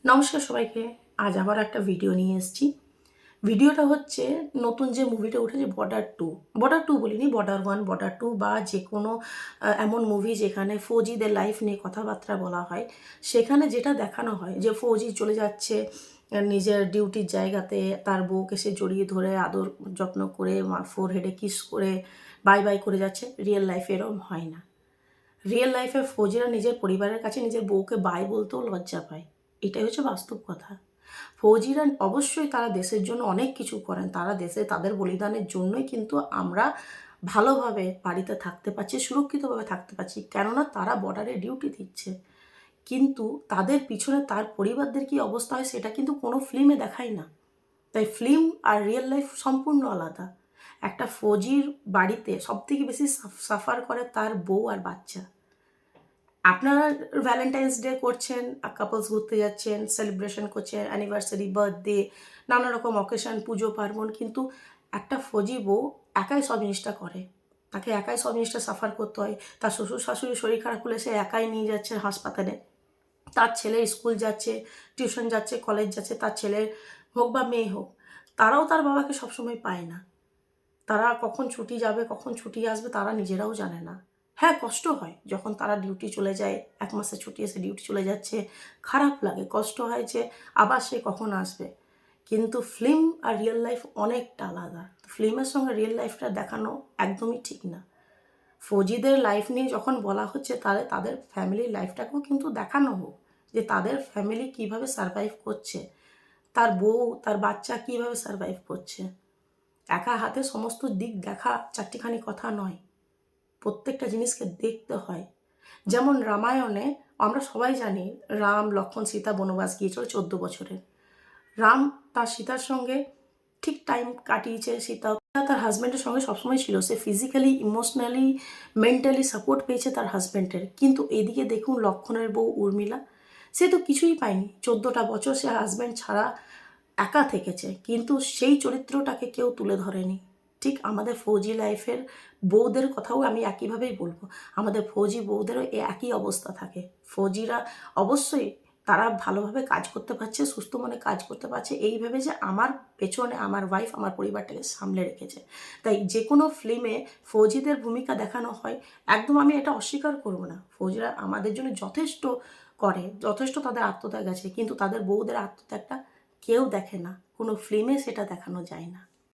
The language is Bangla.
নমস্কার সবাইকে। আজ আবার একটা ভিডিও নিয়ে এসেছি। ভিডিওটা হচ্ছে নতুন যে মুভিটা উঠেছে বর্ডার 2। বর্ডার 2 বলিনি, বর্ডার 1, বর্ডার 2 বা যেকোনো এমন মুভি যেখানে ফৌজিদের লাইফ নিয়ে কথাবার্তা বলা হয়। সেখানে যেটা দেখানো হয় যে ফৌজি চলে যাচ্ছে নিজের ডিউটির জায়গাতে, তার বউকে সে জড়িয়ে ধরে আদর যত্ন করে ফোরহেডে কিস করে বাই বাই করে যাচ্ছে। রিয়েল লাইফে এরকম হয় না। রিয়েল লাইফে ফৌজিরা নিজের পরিবারের কাছে নিজের বউকে বাই বলতেও লজ্জা পায়। এটাই হচ্ছে বাস্তব কথা। ফৌজিরা অবশ্যই তারা দেশের জন্য অনেক কিছু করেন। তারা দেশে তাদের বলিদানের জন্যই কিন্তু আমরা ভালোভাবে বাড়িতে থাকতে পারছি, সুরক্ষিতভাবে থাকতে পারছি। কেননা তারা বর্ডারে ডিউটি দিচ্ছে। কিন্তু তাদের পিছনে তার পরিবারদের কী অবস্থা হয় সেটা কিন্তু কোনো ফিল্মে দেখায় না। তাই ফিল্ম আর রিয়েল লাইফ সম্পূর্ণ আলাদা। একটা ফৌজির বাড়িতে সবথেকে বেশি সাফার করে তার বউ আর বাচ্চা। আপনারা ভ্যালেন্টাইন্স ডে করছেন, কাপলস ঘুরতে যাচ্ছেন, সেলিব্রেশন করছেন, অ্যানিভার্সারি, বার্থডে, নানা রকম অকেশন, পুজো পার্বণ, কিন্তু একটা ফৌজি বউ একাই সব জিনিসটা করে। তাকে একাই সব জিনিসটা সাফার করতে হয়। তার শ্বশুর শাশুড়ি শরীর খারাপ হলে সে একাই নিয়ে যাচ্ছে হাসপাতালে। তার ছেলে স্কুল যাচ্ছে, টিউশন যাচ্ছে, কলেজ যাচ্ছে, তার ছেলে হোক বা মেয়ে হোক, তারাও তার বাবাকে সবসময় পায় না। তারা কখন ছুটি যাবে, কখন ছুটি আসবে তারা নিজেরাও জানে না। হ্যাঁ, কষ্ট হয় যখন তারা ডিউটি চলে যায়, ১ মাসের ছুটি এসে ডিউটি চলে যাচ্ছে, খারাপ লাগে, কষ্ট হয় যে আবার সে কখন আসবে। কিন্তু ফিল্ম আর রিয়েল লাইফ অনেকটা আলাদা। ফিল্মের সঙ্গে রিয়েল লাইফটা দেখানো একদমই ঠিক না। ফৌজিদের লাইফ নিয়ে যখন বলা হচ্ছে তাহলে তাদের ফ্যামিলির লাইফটাকেও কিন্তু দেখানো হোক, যে তাদের ফ্যামিলি কীভাবে সারভাইভ করছে, তার বউ, তার বাচ্চা কীভাবে সারভাইভ করছে। একা হাতে সমস্ত দিক দেখা চারটিখানি কথা নয়, প্রত্যেকটা জিনিসকে দেখতে হয়। যেমন রামায়ণে আমরা সবাই জানি রাম, লক্ষ্মণ, সীতা বনবাস গিয়েছিল 14 বছরের। রাম তার সীতার সঙ্গে ঠিক টাইম কাটিয়েছে, সীতা তার হাজব্যান্ডের সঙ্গে সবসময় ছিল। সে ফিজিক্যালি, ইমোশনালি, মেন্টালি সাপোর্ট পেয়েছে তার হাজব্যান্ডের। কিন্তু এদিকে দেখুন লক্ষ্মণের বউ উর্মিলা, সে তো কিছুই পায়নি। 14টা বছর সে হাজব্যান্ড ছাড়া একা থেকেছে, কিন্তু সেই চরিত্রটাকে কেউ তুলে ধরেনি। ঠিক আমাদের ফৌজি লাইফের বউদের কথাও আমি একইভাবেই বলবো। আমাদের ফৌজি বউদেরও একই অবস্থা থাকে। ফৌজিরা অবশ্যই তারা ভালোভাবে কাজ করতে পারছে, সুস্থ মনে কাজ করতে পারছে, এই ভেবে যে আমার পেছনে আমার ওয়াইফ আমার পরিবারটাকে সামলে রেখেছে। তাই যে কোনো ফিল্মে ফৌজিদের ভূমিকা দেখানো হয়, একদম আমি এটা অস্বীকার করব না। ফৌজিরা আমাদের জন্য যথেষ্ট করে, যথেষ্ট তাদের আত্মত্যাগ আছে, কিন্তু তাদের বউদের আত্মত্যাগটা কেউ দেখে না, কোনো ফিল্মে সেটা দেখানো যায় না।